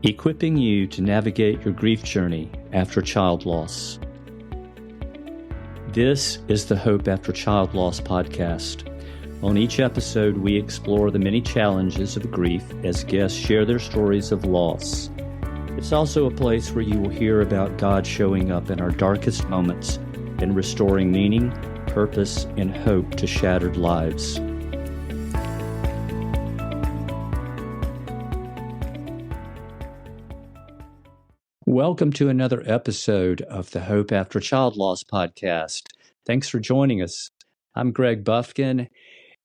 equipping you to navigate your grief journey after child loss. This is the Hope After Child Loss podcast. On each episode, we explore the many challenges of grief as guests share their stories of loss. It's also a place where you will hear about God showing up in our darkest moments and restoring meaning, purpose, and hope to shattered lives. Welcome to another episode of the Hope After Child Loss podcast. Thanks for joining us. I'm Greg Buffkin,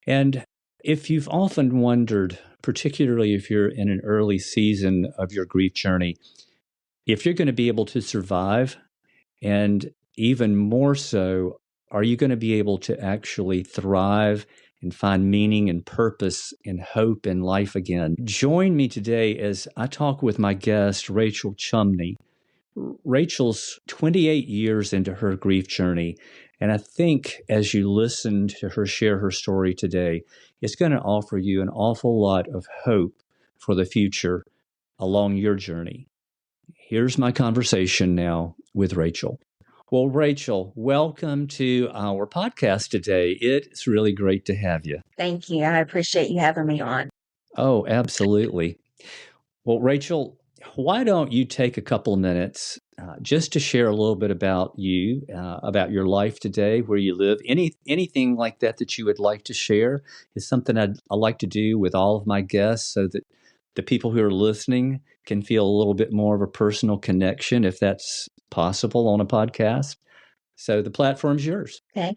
and if you've often wondered, particularly if you're in an early season of your grief journey, if you're going to be able to survive, and even more so, are you going to be able to actually thrive and find meaning and purpose and hope in life again? Join me today as I talk with my guest, Rachael Chumney. Rachel's 28 years into her grief journey, and I think as you listen to her share her story today, it's going to offer you an awful lot of hope for the future along your journey. Here's my conversation now with Rachael. Well, Rachael, welcome to our podcast today. It's really great to have you. Thank you. I appreciate you having me on. Oh, absolutely. Well, Rachael, why don't you take a couple of minutes just to share a little bit about you, about your life today, where you live, anything like that you would like to share is something I like to do with all of my guests so that the people who are listening can feel a little bit more of a personal connection, if that's possible on a podcast. So the platform's yours. Okay.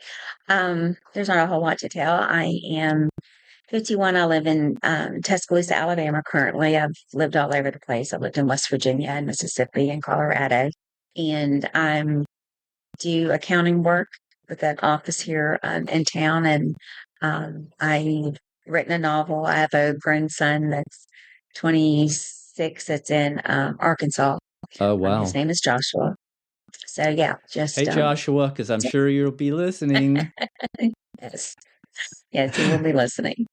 There's not a whole lot to tell. I am 51. I live in Tuscaloosa, Alabama currently. I've lived all over the place. I've lived in West Virginia and Mississippi and Colorado. And I do accounting work with an office here in town. And I've written a novel. I have a grown son that's 26 that's in Arkansas. Oh, wow. His name is Joshua. So, yeah, just... Hey, Joshua, because I'm sure you'll be listening. Yes, he will be listening.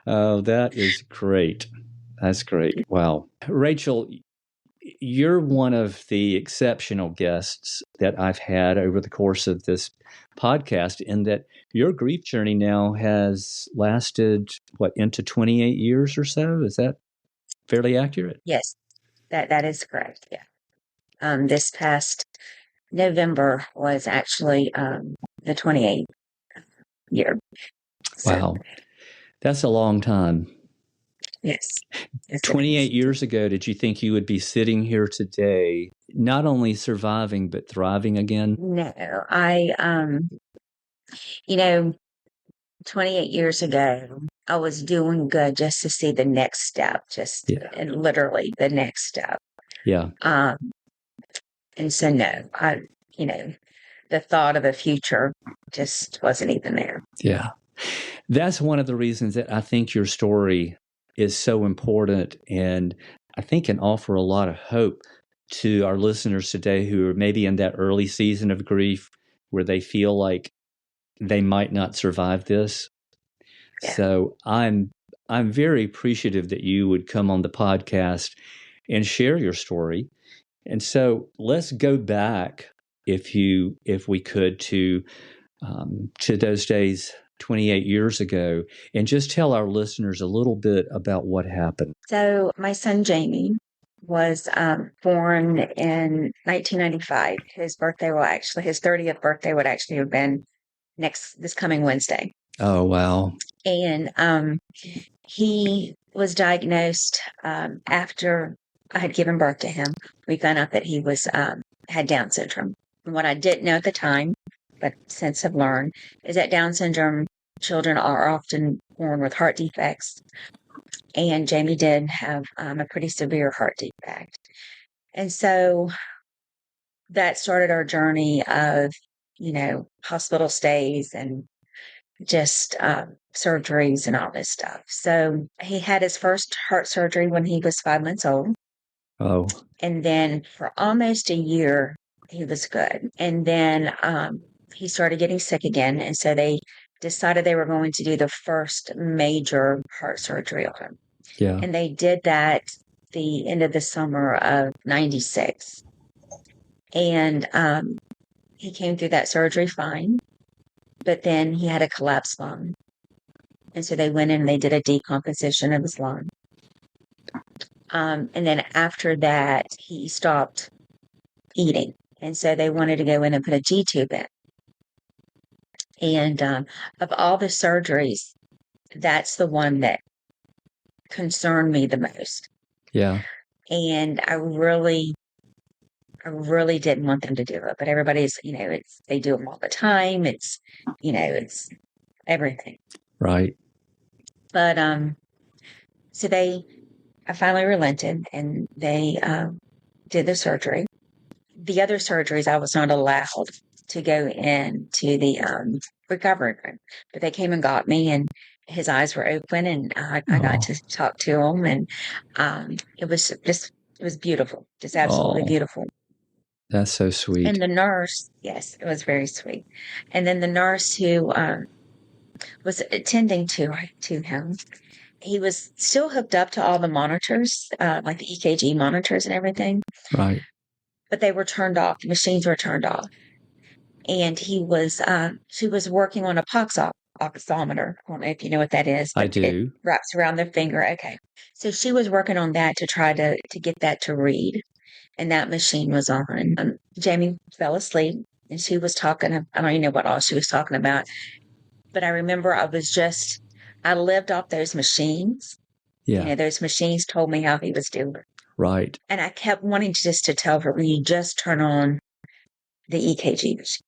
Oh, that is great. That's great. Wow. Rachael, you're one of the exceptional guests that I've had over the course of this podcast, in that your grief journey now has lasted, into 28 years or so? Is that fairly accurate? Yes, that is correct. Yeah. This past November was actually the 28th year. So, wow. That's a long time. Yes. 28 years ago, did you think you would be sitting here today, not only surviving, but thriving again? No, 28 years ago, I was doing good just to see the next step, and literally the next step. Yeah. And so, no, the thought of a future just wasn't even there. Yeah. That's one of the reasons that I think your story is so important, and I think can offer a lot of hope to our listeners today who are maybe in that early season of grief where they feel like they might not survive this. Yeah. So I'm very appreciative that you would come on the podcast and share your story. And so let's go back, if we could, to those days 28 years ago, and just tell our listeners a little bit about what happened. So my son Jamie was born in 1995. His 30th birthday would actually have been this coming Wednesday. Oh, wow. And he was diagnosed after I had given birth to him. We found out that he had Down syndrome. And what I didn't know at the time, but since I've learned, is that Down syndrome children are often born with heart defects. And Jamie did have a pretty severe heart defect. And so that started our journey of, hospital stays and just surgeries and all this stuff. So he had his first heart surgery when he was 5 months old. Oh. And then for almost a year, he was good. And then he started getting sick again. And so they decided they were going to do the first major heart surgery on him. Yeah. And they did that the end of the summer of 96. And he came through that surgery fine, but then he had a collapsed lung. And so they went in and they did a decomposition of his lung. And then after that, he stopped eating. And so they wanted to go in and put a G tube in. And of all the surgeries, that's the one that concerned me the most. Yeah. And I really didn't want them to do it. But everybody's, they do them all the time. It's everything. Right. But so I finally relented and they did the surgery. The other surgeries, I was not allowed to go into the recovery room, but they came and got me, and his eyes were open, and I got to talk to him, and it was beautiful, just absolutely beautiful. That's so sweet. And the nurse, yes, it was very sweet. And then the nurse who was attending to him, he was still hooked up to all the monitors, like the EKG monitors and everything. Right. But they were turned off. The machines were turned off. And she was working on a oximeter. I don't know if you know what that is. I do. It wraps around the finger. Okay. So she was working on that to try to get that to read. And that machine was on. Jamie fell asleep and she was talking. I don't even know what all she was talking about. But I remember I lived off those machines. Yeah. Those machines told me how he was doing. Right. And I kept wanting to tell her, will you just turn on the EKG machine,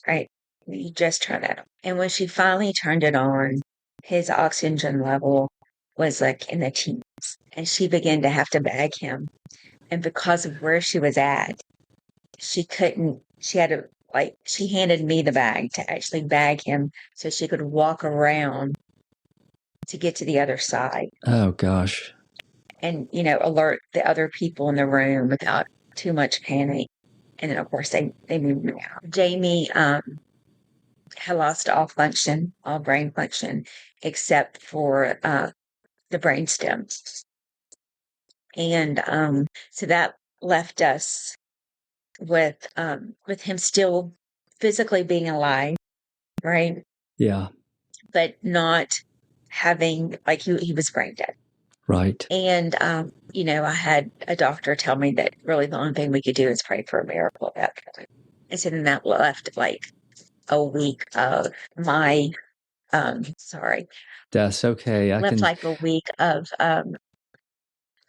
right? Will you just turn that on? And when she finally turned it on, his oxygen level was like in the teens. And she began to have to bag him. And because of where she was at, she handed me the bag to actually bag him so she could walk around to get to the other side. Oh, gosh. And, alert the other people in the room without too much panic. And then, of course, they moved me out. Jamie had lost all brain function, except for the brain stem. And so that left us with him still physically being alive, right? Yeah. But not having, like, he was brain dead. Right. And, I had a doctor tell me that really the only thing we could do is pray for a miracle at that point. And so then that left like a week of my, sorry. That's okay. Like a week of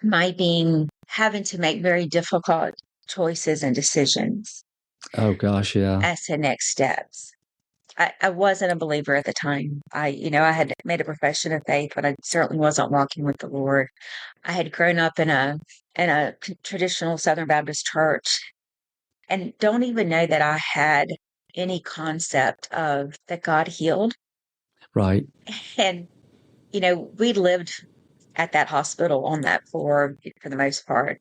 my having to make very difficult choices and decisions. Oh, gosh, yeah. As the next steps. I wasn't a believer at the time. I had made a profession of faith, but I certainly wasn't walking with the Lord. I had grown up in a traditional Southern Baptist church and don't even know that I had any concept of that God healed. Right. And, we lived at that hospital on that floor for the most part.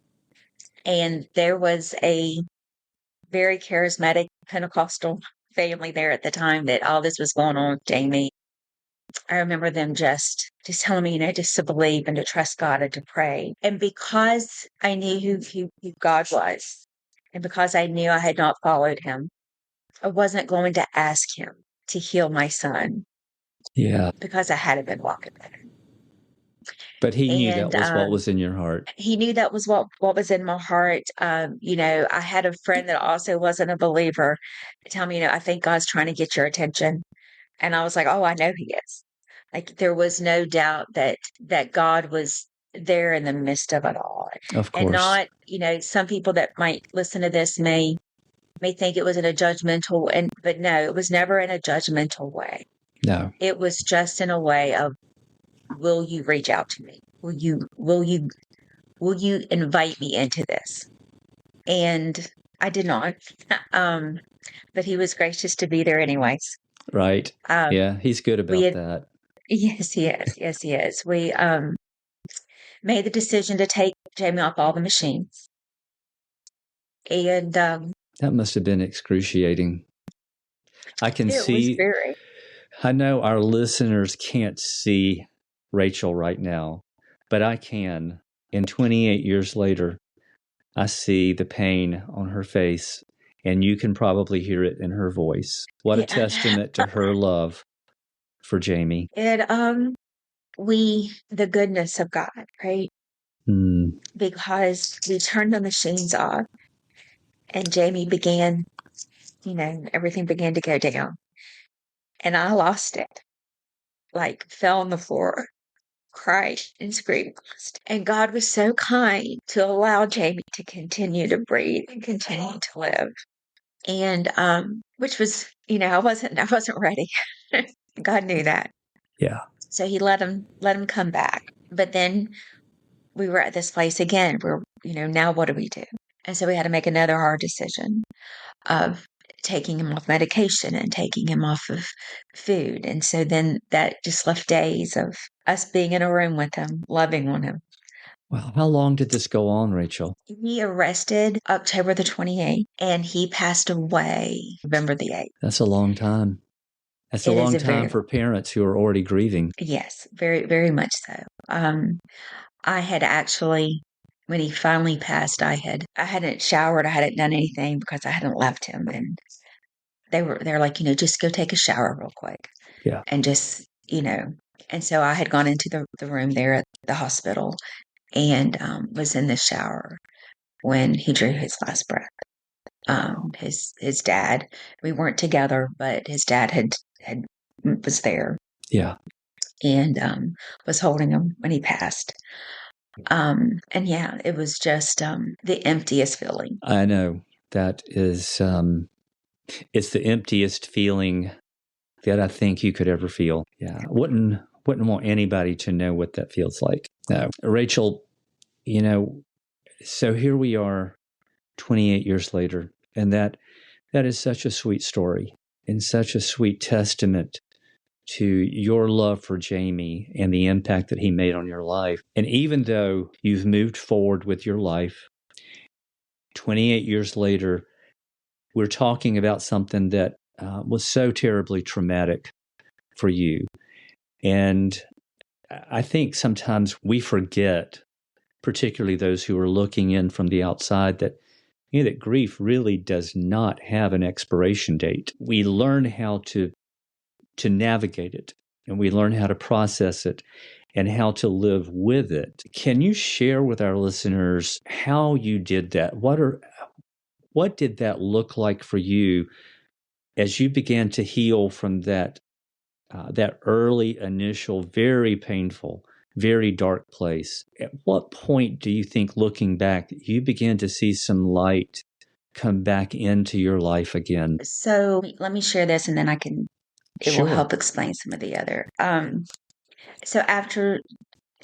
And there was a very charismatic Pentecostal family there at the time that all this was going on with Jamie. I remember them just telling me, just to believe and to trust God and to pray. And because I knew who God was, and because I knew I had not followed him, I wasn't going to ask him to heal my son. Yeah. Because I hadn't been walking with him. But he knew that was what was in your heart. He knew that was what was in my heart. I had a friend that also wasn't a believer tell me, I think God's trying to get your attention. And I was like, oh, I know he is. Like there was no doubt that God was there in the midst of it all. Of course. And not, some people that might listen to this may think it was in a judgmental but no, it was never in a judgmental way. No. It was just in a way of, will you reach out to me? Will you invite me into this? And I did not. But he was gracious to be there anyways. Right. Yeah, he's good about that. Yes, he is. Yes, he is. We made the decision to take Jamie off all the machines. And that must have been excruciating. I can see. I know our listeners can't see Rachael right now, but I can. And 28 years later, I see the pain on her face, and you can probably hear it in her voice. What a testament to her love for Jamie. The goodness of God, right? Because we turned the machines off and Jamie began, everything began to go down. And I lost it, like fell on the floor, cried and screamed. And God was so kind to allow Jamie to continue to breathe and continue to live. And which was, I wasn't ready. God knew that. Yeah. So he let him come back. But then we were at this place again where, now what do we do? And so we had to make another hard decision of taking him off medication and taking him off of food. And so then that just left days of us being in a room with him, loving on him. Well, how long did this go on, Rachael? He arrested October the 28th and he passed away November the 8th. That's a long time. That's a long time for parents who are already grieving. Yes, very, very much so. I had actually, when he finally passed, I hadn't showered, I hadn't done anything because I hadn't left him. And they're like, just go take a shower real quick. Yeah. And just, and so I had gone into the room there at the hospital and was in the shower when he drew his last breath. His dad, we weren't together, but his dad was there. Yeah. And was holding him when he passed. And yeah, it was just the emptiest feeling. I know that is, it's the emptiest feeling that I think you could ever feel. Yeah. Wouldn't want anybody to know what that feels like. No. Rachael, so here we are 28 years later, and that is such a sweet story and such a sweet testament to your love for Jamie and the impact that he made on your life. And even though you've moved forward with your life, 28 years later, we're talking about something that was so terribly traumatic for you. And I think sometimes we forget, particularly those who are looking in from the outside, that that grief really does not have an expiration date. We learn how to navigate it, and we learn how to process it and how to live with it. Can you share with our listeners how you did that? What did that look like for you as you began to heal from that early, initial, very painful, very dark place? At what point do you think, looking back, you began to see some light come back into your life again? So let me share this, and then it will help explain some of the other. So after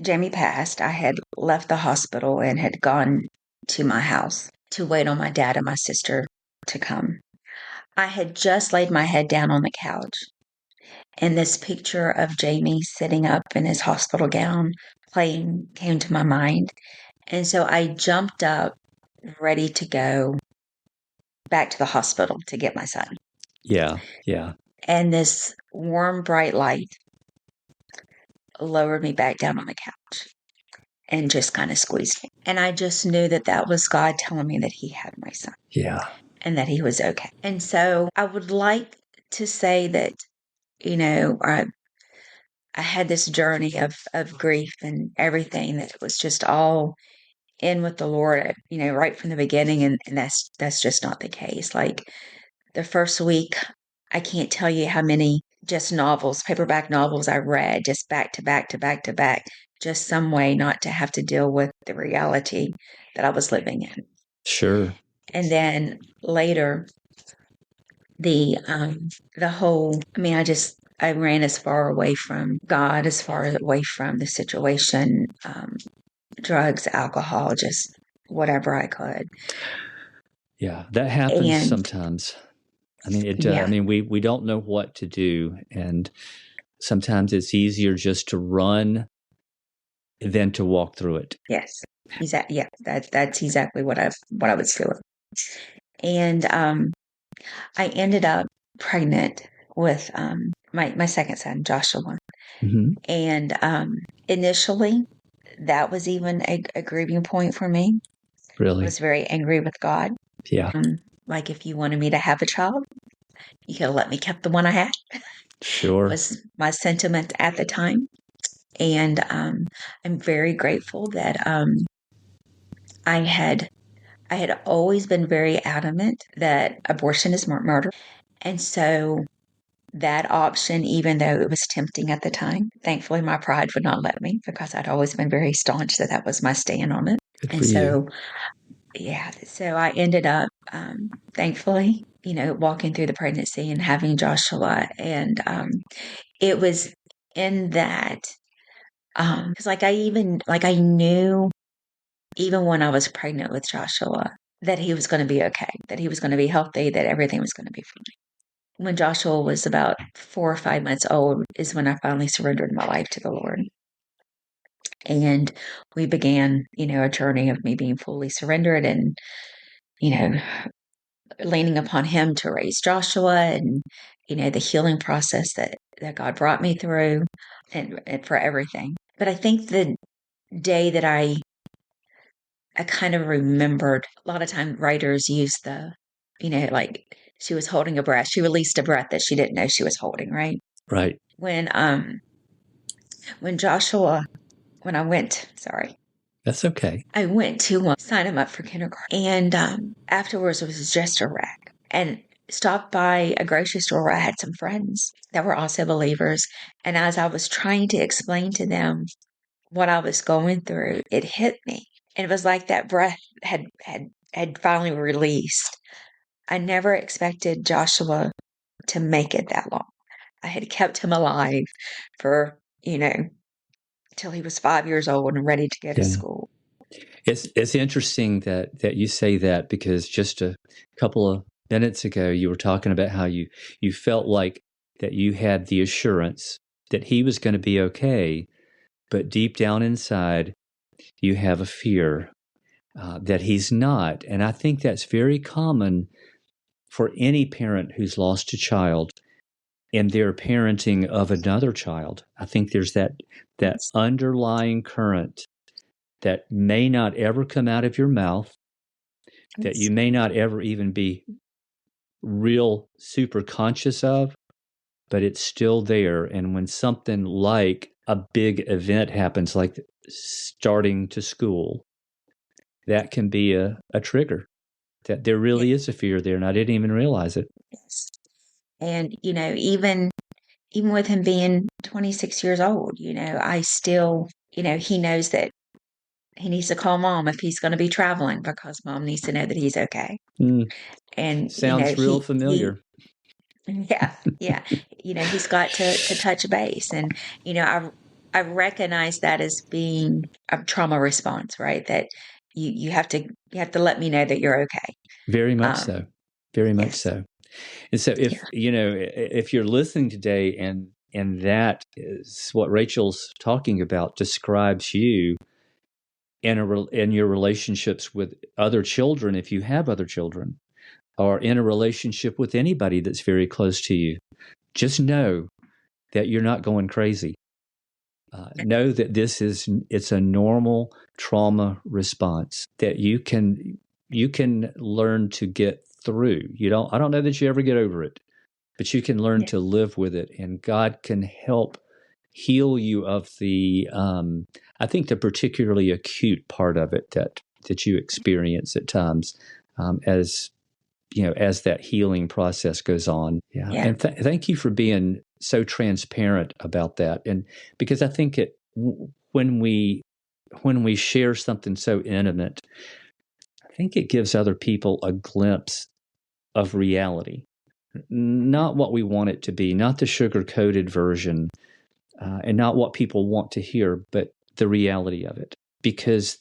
Jamie passed, I had left the hospital and had gone to my house to wait on my dad and my sister to come. I had just laid my head down on the couch, and this picture of Jamie sitting up in his hospital gown playing came to my mind. And so I jumped up, ready to go back to the hospital to get my son. Yeah, yeah. And this warm, bright light lowered me back down on the couch and just kind of squeezed me. And I just knew that was God telling me that he had my son. Yeah. And that he was okay. And so I would like to say that, I had this journey of grief and everything that was just all in with the Lord, right from the beginning. And that's just not the case. Like the first week, I can't tell you how many just paperback novels I read just back to back to back to back, just some way not to have to deal with the reality that I was living in. Sure. And then later, the whole, I ran as far away from God, as far away from the situation, drugs, alcohol, just whatever I could. Yeah, that happens sometimes. I mean, it does. Yeah. I mean, we don't know what to do, and sometimes it's easier just to run than to walk through it. Yes, exactly. Yeah, that's exactly what I was feeling. And I ended up pregnant with my second son, Joshua. Mm-hmm. And initially, that was even a grieving point for me. I Really? was very angry with God. Yeah. Like, if you wanted me to have a child, you could have let me keep the one I had, Sure. was my sentiment at the time. And I'm very grateful that I had always been very adamant that abortion is murder. And so that option, even though it was tempting at the time, thankfully my pride would not let me, because I'd always been very staunch that that was my stand on it. Good for And you. so, yeah, so I ended up, thankfully, walking through the pregnancy and having Joshua. And it was in that, because I knew, even when I was pregnant with Joshua, that he was going to be okay, that he was going to be healthy, that everything was going to be fine. When Joshua was about 4 or 5 months old is when I finally surrendered my life to the Lord. And we began, a journey of me being fully surrendered and, leaning upon him to raise Joshua, and, the healing process that God brought me through, and for everything. But I think the day that I kind of remembered, a lot of time writers use like she was holding a breath. She released a breath that she didn't know she was holding, right? Right. When Joshua, when I went, sorry, That's okay. I went to sign him up for kindergarten. And afterwards, it was just a wreck. And stopped by a grocery store where I had some friends that were also believers. And as I was trying to explain to them what I was going through, it hit me. And it was like that breath had finally released. I never expected Joshua to make it that long. I had kept him alive for, till he was 5 years old and ready to go to school. It's interesting that you say that, because just a couple of minutes ago you were talking about how you felt like that you had the assurance that he was going to be okay, but deep down inside you have a fear that he's not. And I think that's very common for any parent who's lost a child in their parenting of another child. I think there's that underlying current that may not ever come out of your mouth, that you may not ever even be real super conscious of, but it's still there. And when something like a big event happens, like starting to school, that can be a trigger, that there really is a fear there, and I didn't even realize it. Yes. And, even with him being 26 years old, I still, he knows that he needs to call mom if he's going to be traveling, because mom needs to know that he's okay. And, Sounds real familiar. Yeah. He's got to touch base. And, I recognize that as being a trauma response, right? That you have to let me know that you're okay. Very much so. Very much yes. so. And so if you're listening today and that is what Rachel's talking about, describes you in your relationships with other children, if you have other children, or in a relationship with anybody that's very close to you, just know that you're not going crazy. Know that it's a normal trauma response that you can learn to get through. I don't know that you ever get over it, but you can learn to live with it, and God can help heal you of the I think the particularly acute part of it that you experience at times, as as that healing process goes on. And thank you for being so transparent about that. And because I think when we share something so intimate, I think it gives other people a glimpse of reality, not what we want it to be, not the sugar-coated version, and not what people want to hear, but the reality of it. Because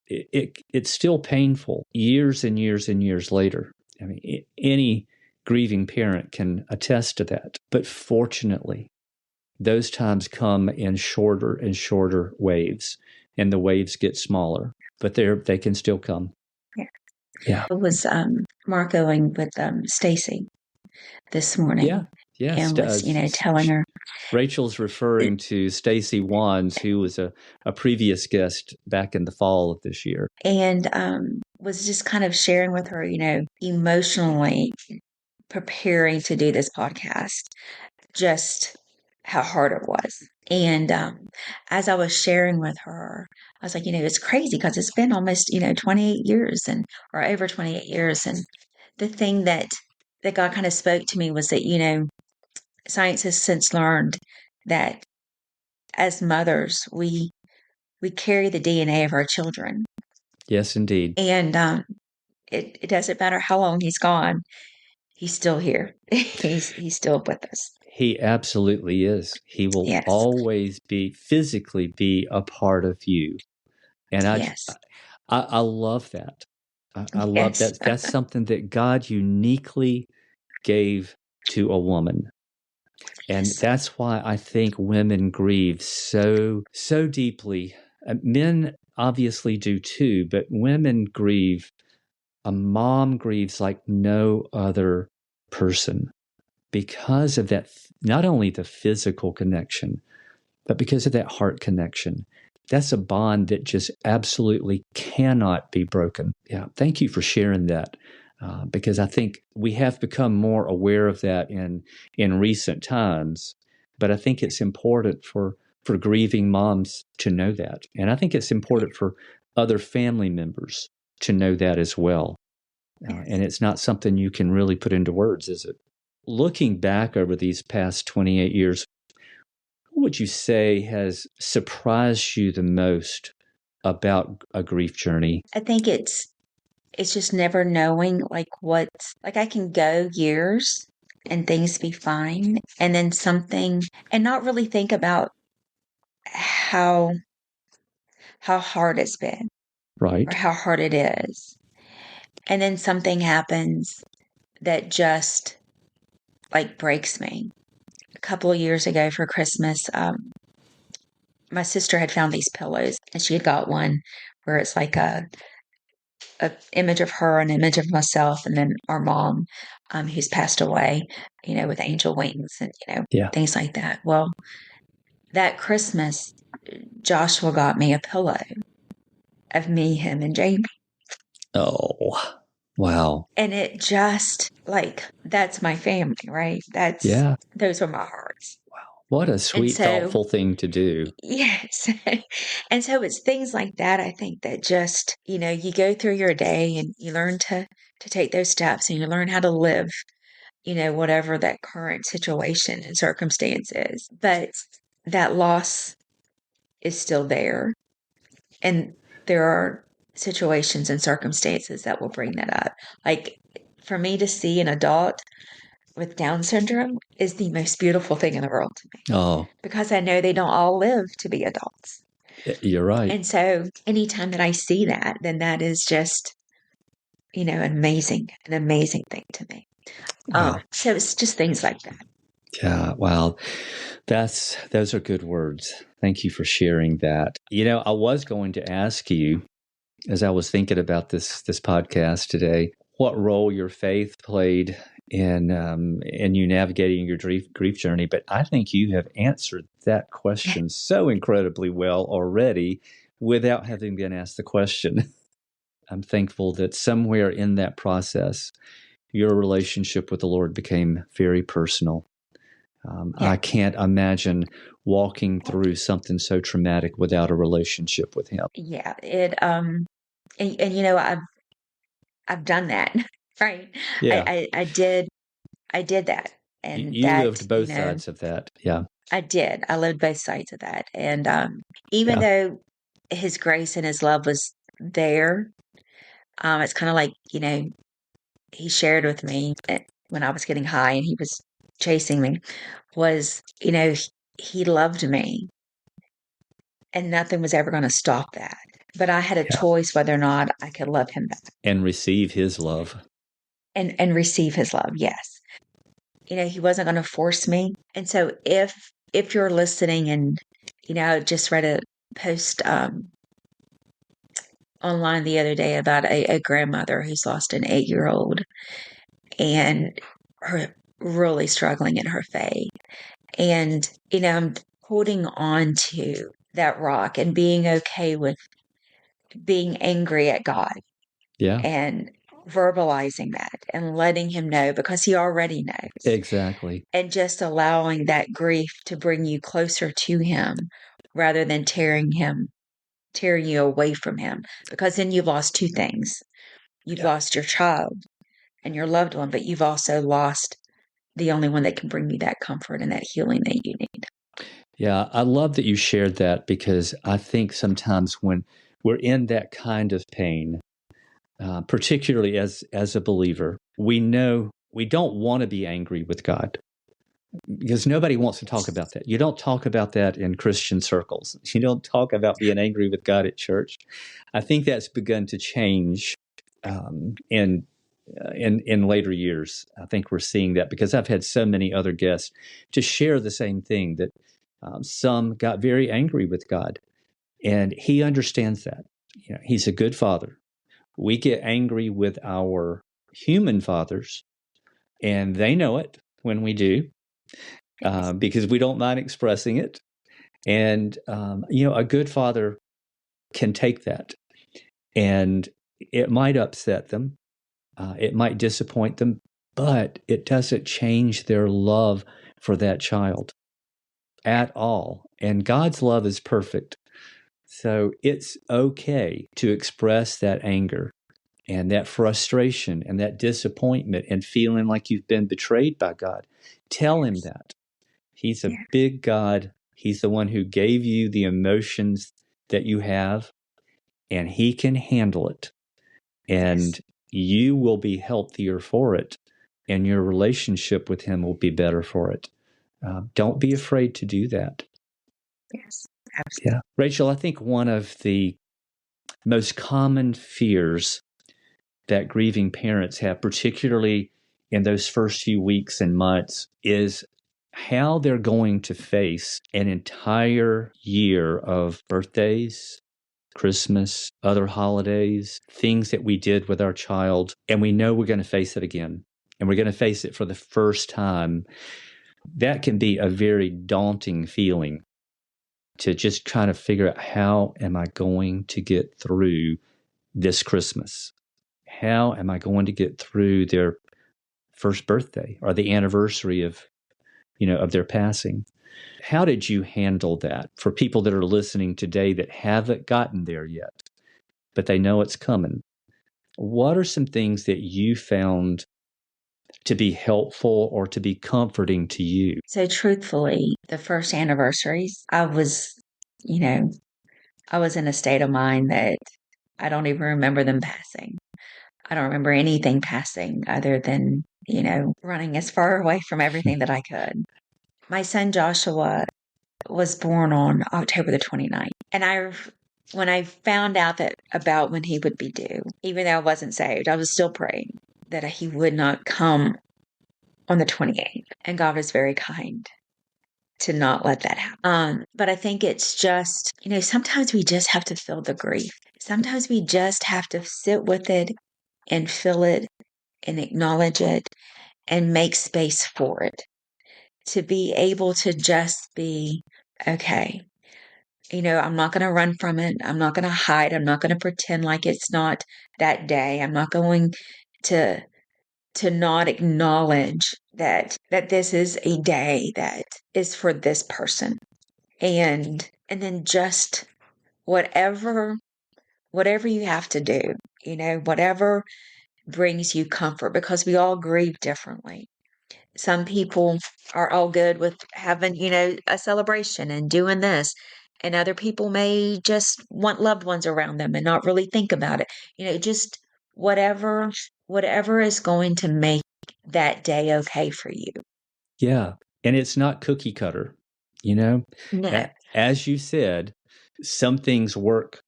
it's still painful years and years and years later. I mean, any grieving parent can attest to that. But fortunately, those times come in shorter and shorter waves, and the waves get smaller, but they can still come. Yeah. It was Mark going with Stacy this morning. Yes, and was, telling her. Rachel's referring to Stacy Wands, who was a previous guest back in the fall of this year. And was just kind of sharing with her, emotionally preparing to do this podcast, just how hard it was. And as I was sharing with her, I was like, it's crazy because it's been almost, 28 years or over 28 years. And the thing that God kind of spoke to me was that, science has since learned that as mothers, we carry the DNA of our children. Yes, indeed. And it doesn't matter how long he's gone, he's still here. he's still with us. He absolutely is. He will always physically be a part of you. And I love that. I love that. That's something that God uniquely gave to a woman. And that's why I think women grieve so deeply. Men obviously do too, but women grieve. A mom grieves like no other person because of that, not only the physical connection, but because of that heart connection. That's a bond that just absolutely cannot be broken. Yeah, thank you for sharing that. Because I think we have become more aware of that in recent times, but I think it's important for grieving moms to know that, and I think it's important for other family members to know that as well. And it's not something you can really put into words, is it? Looking back over these past 28 years, what would you say has surprised you the most about a grief journey? I think it's just never knowing I can go years and things be fine, and then something, and not really think about how hard it's been, Right. or how hard it is. And then something happens that just breaks me. A couple of years ago for Christmas, my sister had found these pillows, and she had got one where it's like a image of her, an image of myself, and then our mom, who's passed away, with angel wings and, things like that. Well, that Christmas, Joshua got me a pillow of me, him, and Jamie. Oh, wow. And it just that's my family, right? Those are my hearts. Wow. What a sweet, thoughtful thing to do. Yes. And so it's things like that, I think, that just, you go through your day and you learn to take those steps, and you learn how to live, whatever that current situation and circumstance is. But that loss is still there. And there are situations and circumstances that will bring that up. Like, for me to see an adult with Down syndrome is the most beautiful thing in the world to me. Oh. Because I know they don't all live to be adults. You're right. And so anytime that I see that, then that is just, an amazing thing to me. Wow. So it's just things like that. Yeah. Wow. Those are good words. Thank you for sharing that. I was going to ask you, as I was thinking about this podcast today, what role your faith played in you navigating your grief journey. But I think you have answered that question so incredibly well already without having been asked the question. I'm thankful that somewhere in that process, your relationship with the Lord became very personal. I can't imagine walking through something so traumatic without a relationship with Him. Yeah, and I've done that, right? Yeah, I did that, and you lived both sides of that. Yeah, I did. I lived both sides of that, and even though His grace and His love was there, it's kind of like He shared with me that when I was getting high and He was chasing me, was He loved me, and nothing was ever going to stop that. But I had a choice whether or not I could love Him back and receive His love, and receive His love. Yes, He wasn't going to force me. And so if you're listening, and I just read a post online the other day about a grandmother who's lost an 8-year-old, and her really struggling in her faith. And, I'm holding on to that rock and being okay with being angry at God Yeah, and verbalizing that and letting him know because he already knows. exactly. And just allowing that grief to bring you closer to him rather than tearing you away from him. Because then you've lost two things. You've Yeah. lost your child and your loved one, but you've also lost the only one that can bring you that comfort and that healing that you need. Yeah, I love that you shared that because I think sometimes when we're in that kind of pain, particularly as a believer, we know we don't want to be angry with God because nobody wants to talk about that. You don't talk about that in Christian circles. You don't talk about being angry with God at church. I think that's begun to change in later years. I think we're seeing that because I've had so many other guests to share the same thing that some got very angry with God, and He understands that. He's a good Father. We get angry with our human fathers, and they know it when we do because we don't mind expressing it. And a good father can take that, and it might upset them. It might disappoint them, but it doesn't change their love for that child at all. And God's love is perfect. So it's okay to express that anger and that frustration and that disappointment and feeling like you've been betrayed by God. Tell him that. He's a Yeah. big God. He's the one who gave you the emotions that you have, and he can handle it. And Yes. you will be healthier for it, and your relationship with him will be better for it. Don't be afraid to do that. Yes. Absolutely. Yeah. Rachel, I think one of the most common fears that grieving parents have, particularly in those first few weeks and months, is how they're going to face an entire year of birthdays, Christmas, other holidays, things that we did with our child, and we know we're going to face it again. And we're going to face it for the first time. That can be a very daunting feeling to just try to figure out how am I going to get through this Christmas? How am I going to get through their first birthday or the anniversary of their passing? How did you handle that for people that are listening today that haven't gotten there yet, but they know it's coming? What are some things that you found to be helpful or to be comforting to you? So truthfully, the first anniversaries, you know, I was in a state of mind that I don't even remember them passing. I don't remember anything passing other than, running as far away from everything that I could. My son Joshua was born on October the 29th. And when I found out that about when he would be due, even though I wasn't saved, I was still praying that he would not come on the 28th. And God was very kind to not let that happen. But I think it's just, sometimes we just have to feel the grief. Sometimes we just have to sit with it and feel it and acknowledge it and make space for it to be able to just be okay. I'm not going to run from it. I'm not going to hide. I'm not going to pretend like it's not that day. I'm not going to not acknowledge that this is a day that is for this person. And then just whatever you have to do, whatever brings you comfort because we all grieve differently. Some people are all good with having, a celebration and doing this. And other people may just want loved ones around them and not really think about it. Just whatever is going to make that day okay for you. Yeah. And it's not cookie cutter, you know? No. As you said, some things work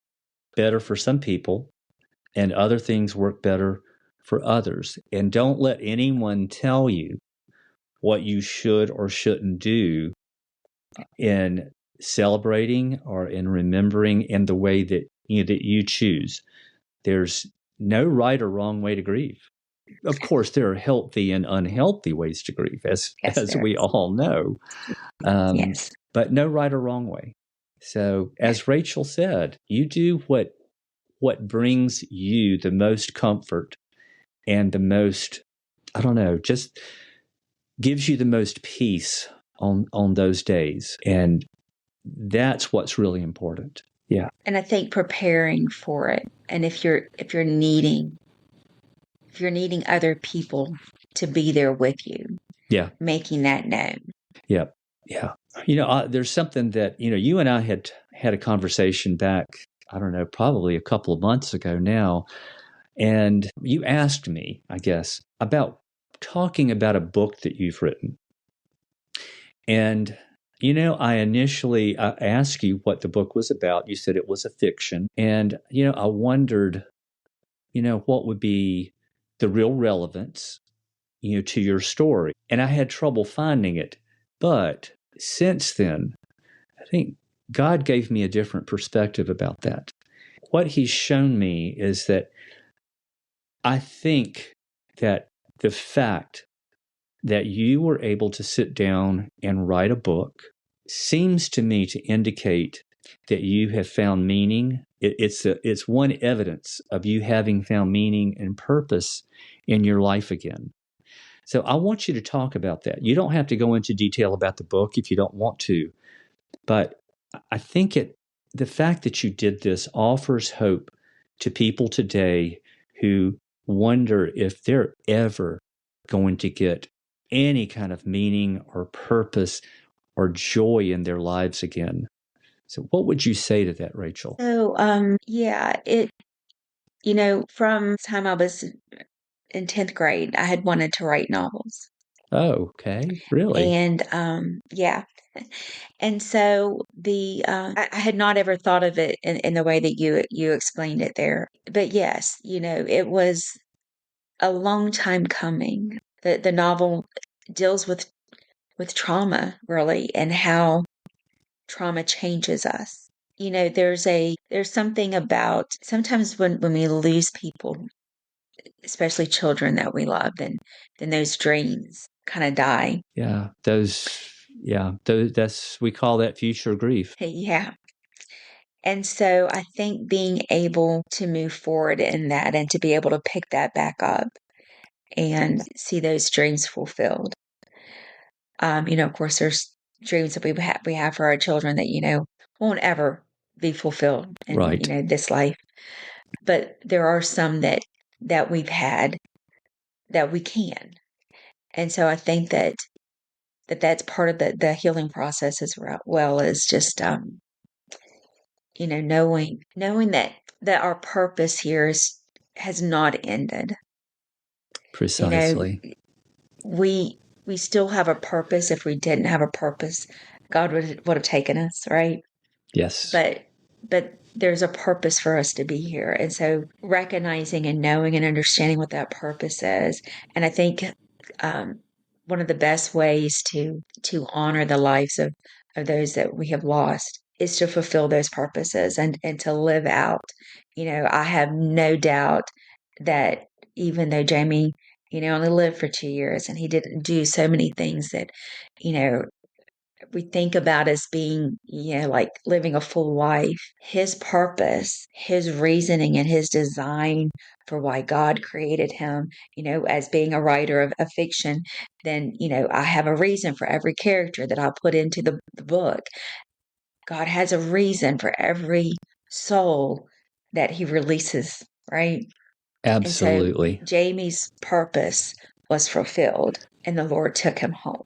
better for some people and other things work better for others. And don't let anyone tell you what you should or shouldn't do in celebrating or in remembering in the way that you choose. There's no right or wrong way to grieve. of course, there are healthy and unhealthy ways to grieve, Yes, as we all know. Yes. But no right or wrong way. So, as Rachel said, you do what brings you the most comfort and the most, I don't know, just gives you the most peace on those days. And that's what's really important. Yeah. And I think preparing for it. And if you're needing other people to be there with you, Yeah. making that known. Yeah. Yeah. There's something that, you and I had a conversation back, I don't know, probably a couple of months ago now. And you asked me, I guess, about talking about a book that you've written. And, I initially asked you what the book was about. You said it was a fiction. And, I wondered, what would be the real relevance, to your story. And I had trouble finding it. But since then, I think God gave me a different perspective about that. What He's shown me is that I think that the fact that you were able to sit down and write a book seems to me to indicate that you have found meaning. It's one evidence of you having found meaning and purpose in your life again. So I want you to talk about that. You don't have to go into detail about the book if you don't want to, but I think the fact that you did this offers hope to people today who wonder if they're ever going to get any kind of meaning or purpose or joy in their lives again. So what would you say to that, Rachel? So, from the time I was in 10th grade, I had wanted to write novels. Oh, okay. Really? And yeah. And so I had not ever thought of it in the way that you explained it there. But yes, it was a long time coming. The novel deals with trauma really, and how trauma changes us. There's something about sometimes when we lose people, especially children that we love, then those dreams kind of die. Yeah. We call that future grief. Yeah. And so I think being able to move forward in that and to be able to pick that back up and see those dreams fulfilled. Of course, there's dreams that we have for our children that, won't ever be fulfilled in, Right. This life. But there are some that we've had that we can. And so I think that's part of the healing process as well, as just, knowing that our purpose here has not ended. You know, Precisely. we still have a purpose. If we didn't have a purpose, God would have taken us, right? Yes. But there's a purpose for us to be here. And so recognizing and knowing and understanding what that purpose is. And I think one of the best ways to honor the lives of those that we have lost is to fulfill those purposes and to live out. I have no doubt that even though Jamie, only lived for 2 years and he didn't do so many things that, you know, we think about as being, like living a full life, his purpose, his reasoning, and his design for why God created him, as being a writer of fiction, then, I have a reason for every character that I put into the book. God has a reason for every soul that he releases, right? And so Absolutely. Jamie's purpose was fulfilled and the Lord took him home.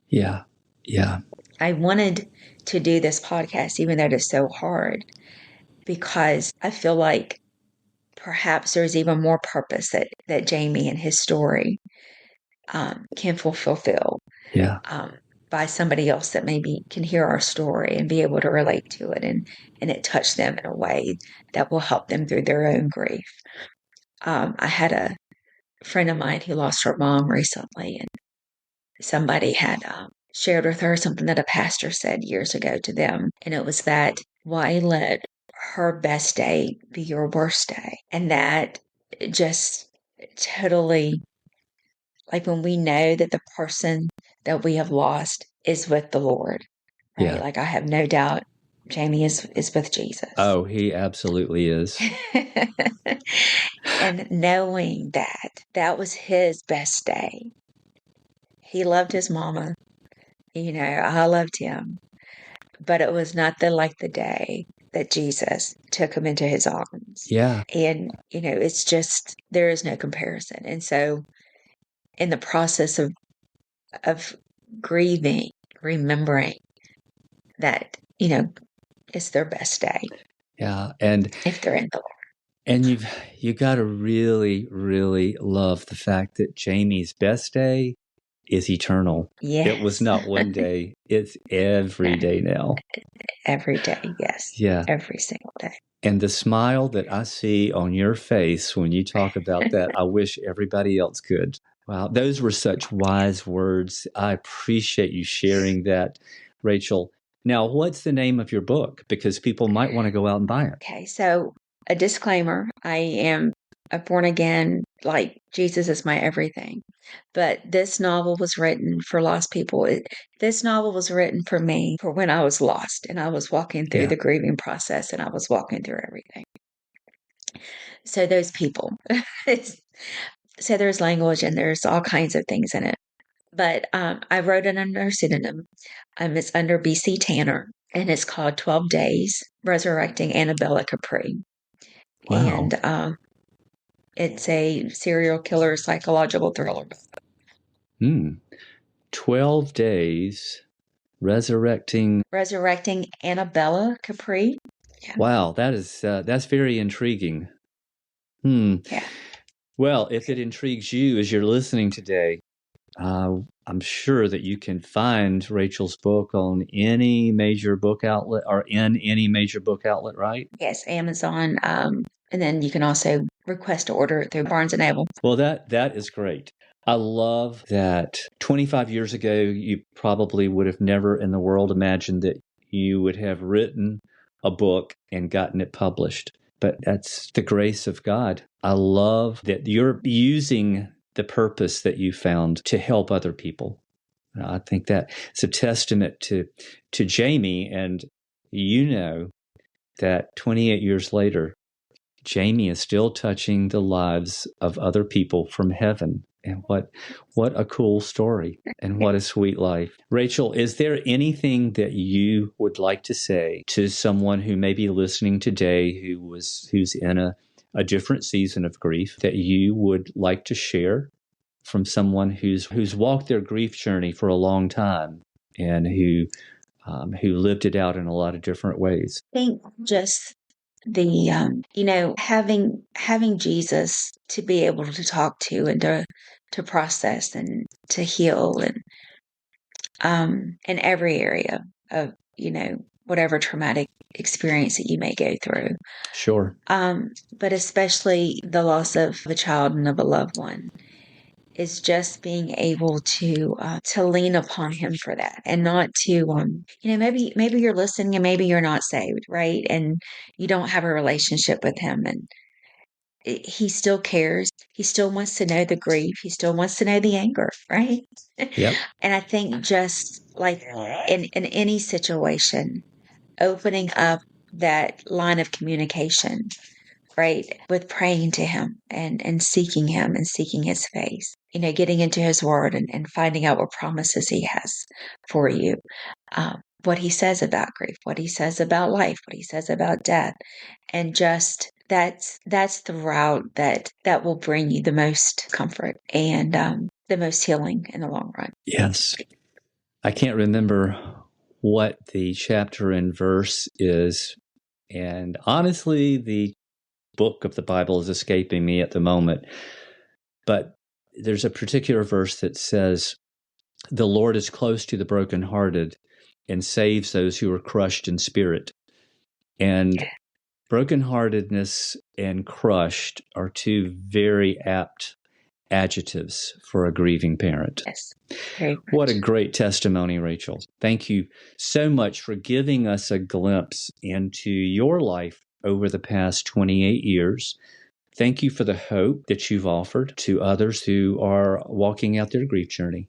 Yeah. Yeah. I wanted to do this podcast, even though it is so hard, because I feel like perhaps there's even more purpose that Jamie and his story can fulfill Yeah. by somebody else that maybe can hear our story and be able to relate to it and it touch them in a way that will help them through their own grief. I had a friend of mine who lost her mom recently, and somebody had shared with her something that a pastor said years ago to them. And it was that, why let her best day be your worst day? And that just totally like when we know that the person that we have lost is with the Lord, right? Yeah. Like I have no doubt Jamie is with Jesus. Oh, he absolutely is. And knowing that that was his best day. He loved his mama. I loved him. But it was not the day that Jesus took him into his arms. Yeah. And, it's just, there is no comparison. And so in the process of grieving, remembering that, it's their best day. Yeah. And if they're in the Lord. And you got to really, really love the fact that Jamie's best day is eternal. Yes. It was not one day; it's every day now. Every day, yes. Yeah, every single day. And the smile that I see on your face when you talk about that, I wish everybody else could. Wow, those were such wise words. I appreciate you sharing that, Rachel. Now, what's the name of your book? Because people might want to go out and buy it. Okay, so a disclaimer, I am a born again, like Jesus is my everything. But this novel was written for lost people. This novel was written for me for when I was lost and I was walking through the grieving process and I was walking through everything. So those people, so there's language and there's all kinds of things in it. But I wrote it under a pseudonym. It's under B.C. Tanner, and it's called 12 Days, Resurrecting Annabella Capri. Wow. And it's a serial killer psychological thriller. 12 Days, Resurrecting Annabella Capri. Yeah. Wow, that's very intriguing. Yeah. Well, if it intrigues you as you're listening today, I'm sure that you can find Rachel's book on any major book outlet or in any major book outlet, right? Yes, Amazon. And then you can also request to order it through Barnes & Noble. Well, that is great. I love that 25 years ago, you probably would have never in the world imagined that you would have written a book and gotten it published. But that's the grace of God. I love that you're using the purpose that you found to help other people. I think that it's a testament to Jamie, and that 28 years later, Jamie is still touching the lives of other people from heaven. And what a cool story, and what a sweet life. Rachel, is there anything that you would like to say to someone who may be listening today who's in a different season of grief that you would like to share from someone who's walked their grief journey for a long time and who lived it out in a lot of different ways? I think just the having Jesus to be able to talk to and to process and to heal and in every area of whatever traumatic experience that you may go through. Sure. But especially the loss of a child and of a loved one is just being able to lean upon him for that, and not to maybe you're listening and maybe you're not saved, right? And you don't have a relationship with him, and he still cares. He still wants to know the grief. He still wants to know the anger, right? Yep. And I think just like in any situation, opening up that line of communication, right, with praying to him and seeking him and seeking his face, getting into his word and finding out what promises he has for you, what he says about grief, what he says about life, what he says about death. And just that's the route that will bring you the most comfort and the most healing in the long run. Yes. I can't remember what the chapter and verse is, and honestly, the book of the Bible is escaping me at the moment. But there's a particular verse that says, "The Lord is close to the brokenhearted and saves those who are crushed in spirit." And brokenheartedness and crushed are two very apt adjectives for a grieving parent. Yes. Very much. What a great testimony, Rachel. Thank you so much for giving us a glimpse into your life over the past 28 years Thank you for the hope that you've offered to others who are walking out their grief journey.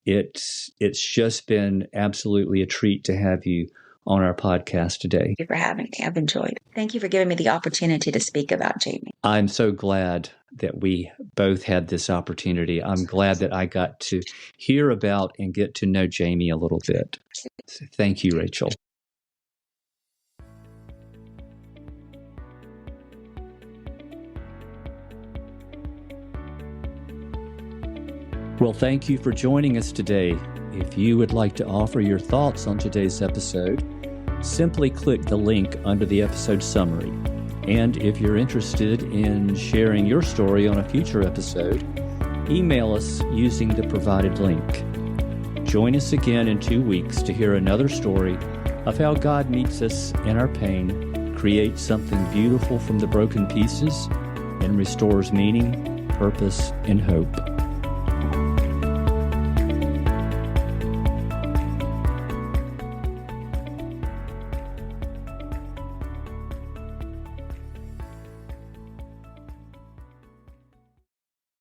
It's just been absolutely a treat to have you on our podcast today. Thank you for having me. I've enjoyed it. Thank you for giving me the opportunity to speak about Jamie. I'm so glad that we both had this opportunity. I'm glad that I got to hear about and get to know Jamie a little bit. So thank you, Rachael. Well, thank you for joining us today. If you would like to offer your thoughts on today's episode, simply click the link under the episode summary. And if you're interested in sharing your story on a future episode, email us using the provided link. Join us again in 2 weeks to hear another story of how God meets us in our pain, creates something beautiful from the broken pieces, and restores meaning, purpose, and hope.